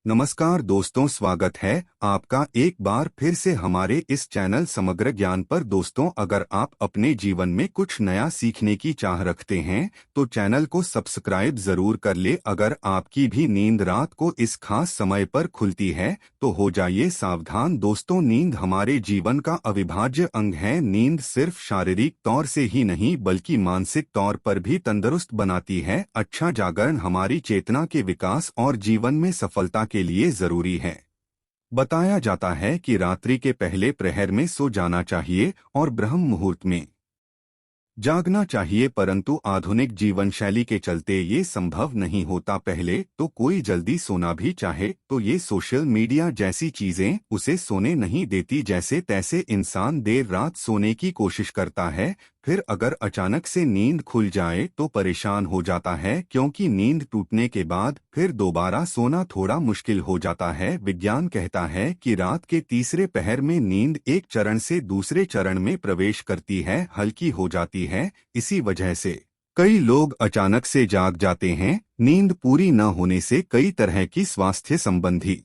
नमस्कार दोस्तों, स्वागत है आपका एक बार फिर से हमारे इस चैनल समग्र ज्ञान पर। दोस्तों, अगर आप अपने जीवन में कुछ नया सीखने की चाह रखते हैं तो चैनल को सब्सक्राइब जरूर कर ले। अगर आपकी भी नींद रात को इस खास समय पर खुलती है तो हो जाइए सावधान। दोस्तों, नींद हमारे जीवन का अविभाज्य अंग है। नींद सिर्फ शारीरिक तौर से ही नहीं बल्कि मानसिक तौर पर भी तंदुरुस्त बनाती है। अच्छा जागरण हमारी चेतना के विकास और जीवन में सफलता के लिए जरूरी है। बताया जाता है कि रात्रि के पहले प्रहर में सो जाना चाहिए और ब्रह्म मुहूर्त में जागना चाहिए, परंतु आधुनिक जीवन शैली के चलते ये संभव नहीं होता। पहले तो कोई जल्दी सोना भी चाहे तो ये सोशल मीडिया जैसी चीजें उसे सोने नहीं देती। जैसे तैसे इंसान देर रात सोने की कोशिश करता है, फिर अगर अचानक से नींद खुल जाए तो परेशान हो जाता है, क्योंकि नींद टूटने के बाद फिर दोबारा सोना थोड़ा मुश्किल हो जाता है। विज्ञान कहता है कि रात के तीसरे पहर में नींद एक चरण से दूसरे चरण में प्रवेश करती है, हल्की हो जाती है। इसी वजह से कई लोग अचानक से जाग जाते हैं। नींद पूरी न होने से कई तरह की स्वास्थ्य संबंधी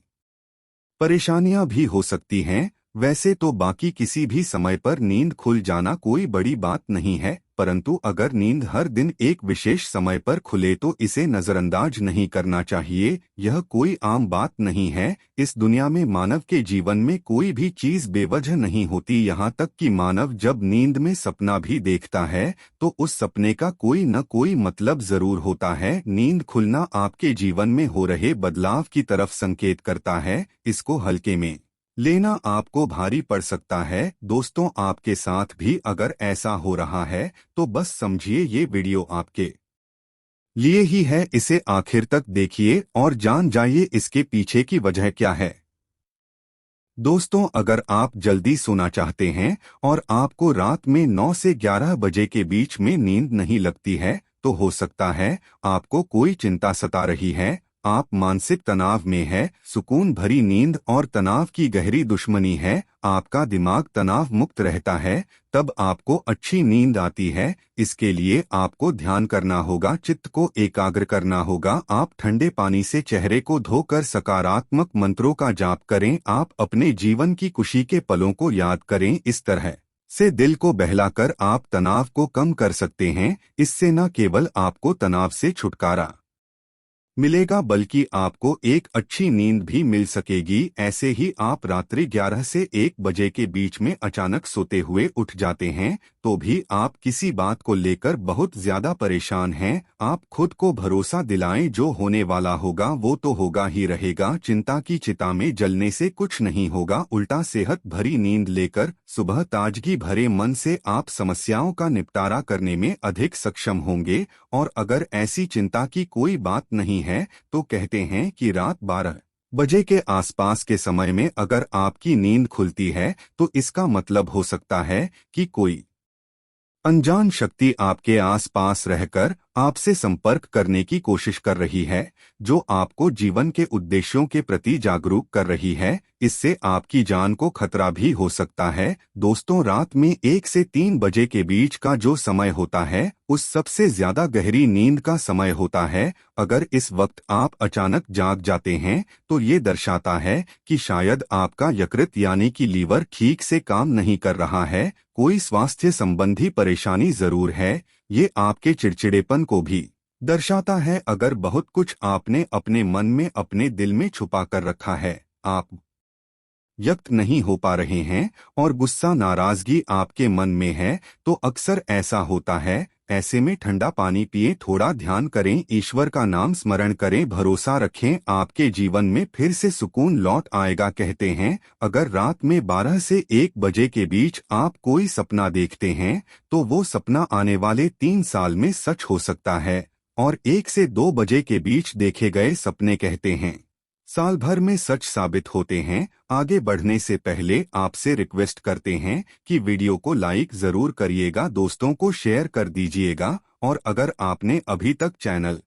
परेशानियां भी हो सकती हैं। वैसे तो बाकी किसी भी समय पर नींद खुल जाना कोई बड़ी बात नहीं है, परंतु अगर नींद हर दिन एक विशेष समय पर खुले तो इसे नजरअंदाज नहीं करना चाहिए। यह कोई आम बात नहीं है। इस दुनिया में मानव के जीवन में कोई भी चीज बेवजह नहीं होती। यहाँ तक कि मानव जब नींद में सपना भी देखता है तो उस सपने का कोई न कोई मतलब जरूर होता है। नींद खुलना आपके जीवन में हो रहे बदलाव की तरफ संकेत करता है। इसको हल्के में लेना आपको भारी पड़ सकता है। दोस्तों, आपके साथ भी अगर ऐसा हो रहा है तो बस समझिए ये वीडियो आपके लिए ही है। इसे आखिर तक देखिए और जान जाइए इसके पीछे की वजह क्या है। दोस्तों, अगर आप जल्दी सोना चाहते हैं और आपको रात में 9 से 11 बजे के बीच में नींद नहीं लगती है तो हो सकता है आपको कोई चिंता सता रही है। आप मानसिक तनाव में है। सुकून भरी नींद और तनाव की गहरी दुश्मनी है। आपका दिमाग तनाव मुक्त रहता है तब आपको अच्छी नींद आती है। इसके लिए आपको ध्यान करना होगा, चित्त को एकाग्र करना होगा। आप ठंडे पानी से चेहरे को धोकर सकारात्मक मंत्रों का जाप करें। आप अपने जीवन की खुशी के पलों को याद करें। इस तरह से दिल को बहलाकर आप तनाव को कम कर सकते हैं। इससे न केवल आपको तनाव से छुटकारा मिलेगा बल्कि आपको एक अच्छी नींद भी मिल सकेगी। ऐसे ही आप रात्रि 11 से 1 बजे के बीच में अचानक सोते हुए उठ जाते हैं तो भी आप किसी बात को लेकर बहुत ज्यादा परेशान हैं। आप खुद को भरोसा दिलाएं, जो होने वाला होगा वो तो होगा ही रहेगा। चिंता की चिता में जलने से कुछ नहीं होगा, उल्टा सेहत भरी नींद लेकर सुबह ताजगी भरे मन से आप समस्याओं का निपटारा करने में अधिक सक्षम होंगे। और अगर ऐसी चिंता की कोई बात नहीं है तो कहते हैं कि रात 12 बजे के आसपास के समय में अगर आपकी नींद खुलती है तो इसका मतलब हो सकता है कि कोई अनजान शक्ति आपके आसपास रहकर आपसे संपर्क करने की कोशिश कर रही है, जो आपको जीवन के उद्देश्यों के प्रति जागरूक कर रही है। इससे आपकी जान को खतरा भी हो सकता है। दोस्तों, रात में 1 से 3 बजे के बीच का जो समय होता है उस सबसे ज्यादा गहरी नींद का समय होता है। अगर इस वक्त आप अचानक जाग जाते हैं तो ये दर्शाता है कि शायद आपका यकृत यानी कि लीवर ठीक से काम नहीं कर रहा है। कोई स्वास्थ्य संबंधी परेशानी जरूर है। ये आपके चिड़चिड़ेपन को भी दर्शाता है। अगर बहुत कुछ आपने अपने मन में अपने दिल में छुपा कर रखा है, आप व्यक्त नहीं हो पा रहे हैं और गुस्सा नाराजगी आपके मन में है तो अक्सर ऐसा होता है। ऐसे में ठंडा पानी पिए, थोड़ा ध्यान करें, ईश्वर का नाम स्मरण करें, भरोसा रखें, आपके जीवन में फिर से सुकून लौट आएगा। कहते हैं अगर रात में 12 से 1 बजे के बीच आप कोई सपना देखते हैं तो वो सपना आने वाले 3 साल में सच हो सकता है, और 1 से 2 बजे के बीच देखे गए सपने कहते हैं साल भर में सच साबित होते हैं। आगे बढ़ने से पहले आपसे रिक्वेस्ट करते हैं कि वीडियो को लाइक जरूर करिएगा, दोस्तों को शेयर कर दीजिएगा, और अगर आपने अभी तक चैनल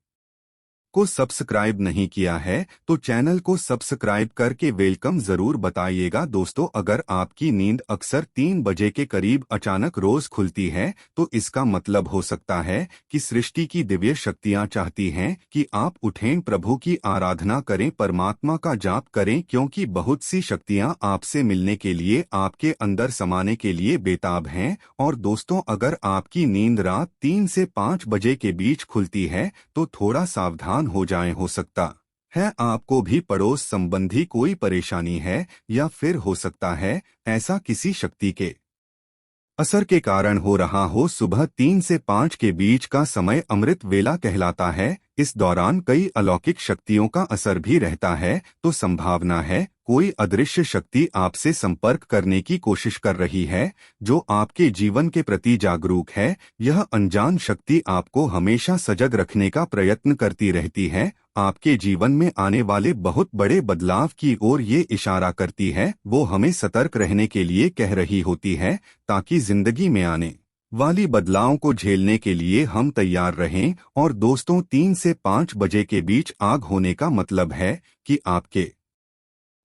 को सब्सक्राइब नहीं किया है तो चैनल को सब्सक्राइब करके वेलकम जरूर बताइएगा। दोस्तों, अगर आपकी नींद अक्सर 3 बजे के करीब अचानक रोज खुलती है तो इसका मतलब हो सकता है कि सृष्टि की दिव्य शक्तियां चाहती हैं कि आप उठें, प्रभु की आराधना करें, परमात्मा का जाप करें, क्योंकि बहुत सी शक्तियां आपसे मिलने के लिए, आपके अंदर समाने के लिए बेताब हैं। और दोस्तों, अगर आपकी नींद रात 3 से 5 बजे के बीच खुलती है तो थोड़ा सावधान हो जाएं। हो सकता है आपको भी पड़ोस संबंधी कोई परेशानी है, या फिर हो सकता है ऐसा किसी शक्ति के असर के कारण हो रहा हो। सुबह 3 से 5 के बीच का समय अमृत वेला कहलाता है। इस दौरान कई अलौकिक शक्तियों का असर भी रहता है, तो संभावना है कोई अदृश्य शक्ति आपसे संपर्क करने की कोशिश कर रही है, जो आपके जीवन के प्रति जागरूक है। यह अनजान शक्ति आपको हमेशा सजग रखने का प्रयत्न करती रहती है, आपके जीवन में आने वाले बहुत बड़े बदलाव की ओर ये इशारा करती है। वो हमें सतर्क रहने के लिए कह रही होती है, ताकि जिंदगी में आने वाली बदलावों को झेलने के लिए हम तैयार रहें। और दोस्तों, 3 से 5 बजे के बीच आग होने का मतलब है कि आपके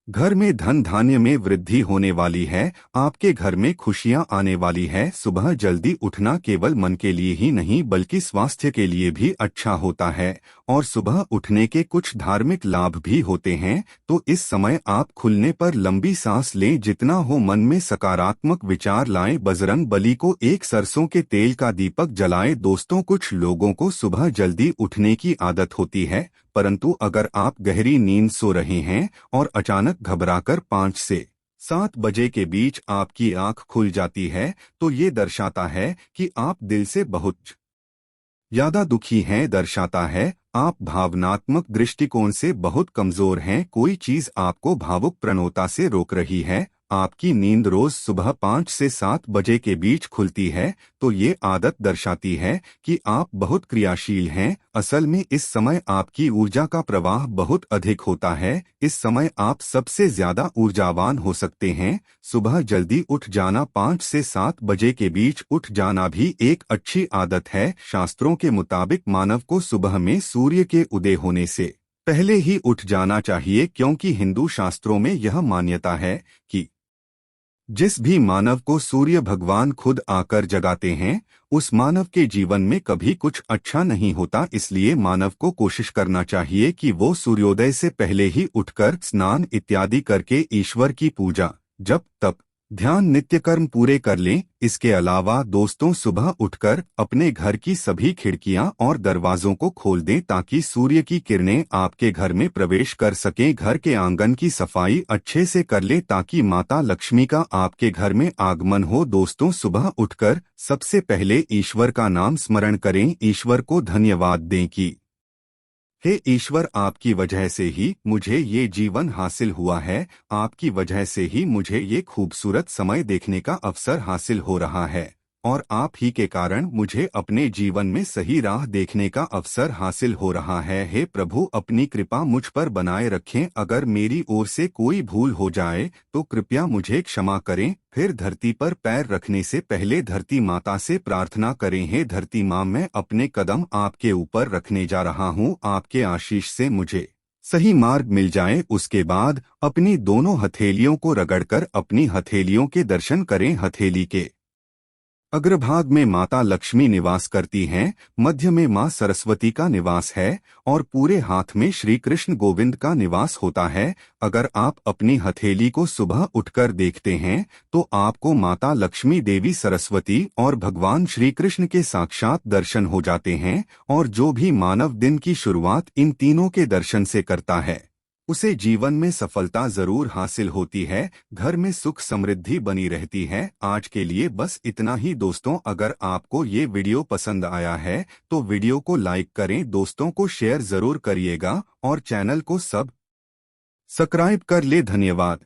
घर में धन धान्य में वृद्धि होने वाली है, आपके घर में खुशियां आने वाली है। सुबह जल्दी उठना केवल मन के लिए ही नहीं बल्कि स्वास्थ्य के लिए भी अच्छा होता है, और सुबह उठने के कुछ धार्मिक लाभ भी होते हैं। तो इस समय आप खुलने पर लंबी सांस लें, जितना हो मन में सकारात्मक विचार लाएं, बजरंग बली को एक सरसों के तेल का दीपक जलाएं। दोस्तों, कुछ लोगों को सुबह जल्दी उठने की आदत होती है, परंतु अगर आप गहरी नींद सो रहे हैं और अचानक घबराकर 5 से 7 बजे के बीच आपकी आंख खुल जाती है, तो ये दर्शाता है कि आप दिल से बहुत ज्यादा दुखी हैं। दर्शाता है आप भावनात्मक दृष्टिकोण से बहुत कमजोर हैं, कोई चीज आपको भावुक प्रवणता से रोक रही है। आपकी नींद रोज सुबह 5 से 7 बजे के बीच खुलती है, तो ये आदत दर्शाती है कि आप बहुत क्रियाशील हैं। असल में इस समय आपकी ऊर्जा का प्रवाह बहुत अधिक होता है, इस समय आप सबसे ज्यादा ऊर्जावान हो सकते हैं। सुबह जल्दी उठ जाना, 5 से 7 बजे के बीच उठ जाना भी एक अच्छी आदत है। शास्त्रों के मुताबिक मानव को सुबह में सूर्य के उदय होने से पहले ही उठ जाना चाहिए, क्योंकि हिंदू शास्त्रों में यह मान्यता है कि जिस भी मानव को सूर्य भगवान खुद आकर जगाते हैं, उस मानव के जीवन में कभी कुछ अच्छा नहीं होता। इसलिए मानव को कोशिश करना चाहिए कि वो सूर्योदय से पहले ही उठकर स्नान इत्यादि करके ईश्वर की पूजा, जप, तप, ध्यान, नित्य कर्म पूरे कर लें। इसके अलावा दोस्तों, सुबह उठकर अपने घर की सभी खिड़कियां और दरवाजों को खोल दें, ताकि सूर्य की किरणें आपके घर में प्रवेश कर सकें। घर के आंगन की सफाई अच्छे से कर लें, ताकि माता लक्ष्मी का आपके घर में आगमन हो। दोस्तों, सुबह उठकर सबसे पहले ईश्वर का नाम स्मरण करें, ईश्वर को धन्यवाद दें कि हे ईश्वर, आपकी वजह से ही मुझे ये जीवन हासिल हुआ है, आपकी वजह से ही मुझे ये खूबसूरत समय देखने का अवसर हासिल हो रहा है, और आप ही के कारण मुझे अपने जीवन में सही राह देखने का अवसर हासिल हो रहा है। हे प्रभु, अपनी कृपा मुझ पर बनाए रखें। अगर मेरी ओर से कोई भूल हो जाए तो कृपया मुझे क्षमा करें। फिर धरती पर पैर रखने से पहले धरती माता से प्रार्थना करें, हे धरती माँ, मैं अपने कदम आपके ऊपर रखने जा रहा हूँ, आपके आशीष से मुझे सही मार्ग मिल जाए। उसके बाद अपनी दोनों हथेलियों को रगड़कर अपनी हथेलियों के दर्शन करें। हथेली के अग्रभाग में माता लक्ष्मी निवास करती हैं, मध्य में मां सरस्वती का निवास है, और पूरे हाथ में श्री कृष्ण गोविंद का निवास होता है। अगर आप अपनी हथेली को सुबह उठकर देखते हैं तो आपको माता लक्ष्मी, देवी सरस्वती और भगवान श्री कृष्ण के साक्षात दर्शन हो जाते हैं। और जो भी मानव दिन की शुरुआत इन तीनों के दर्शन से करता है, उसे जीवन में सफलता जरूर हासिल होती है, घर में सुख समृद्धि बनी रहती है। आज के लिए बस इतना ही दोस्तों। अगर आपको ये वीडियो पसंद आया है तो वीडियो को लाइक करें, दोस्तों को शेयर जरूर करिएगा, और चैनल को सब्सक्राइब कर ले। धन्यवाद।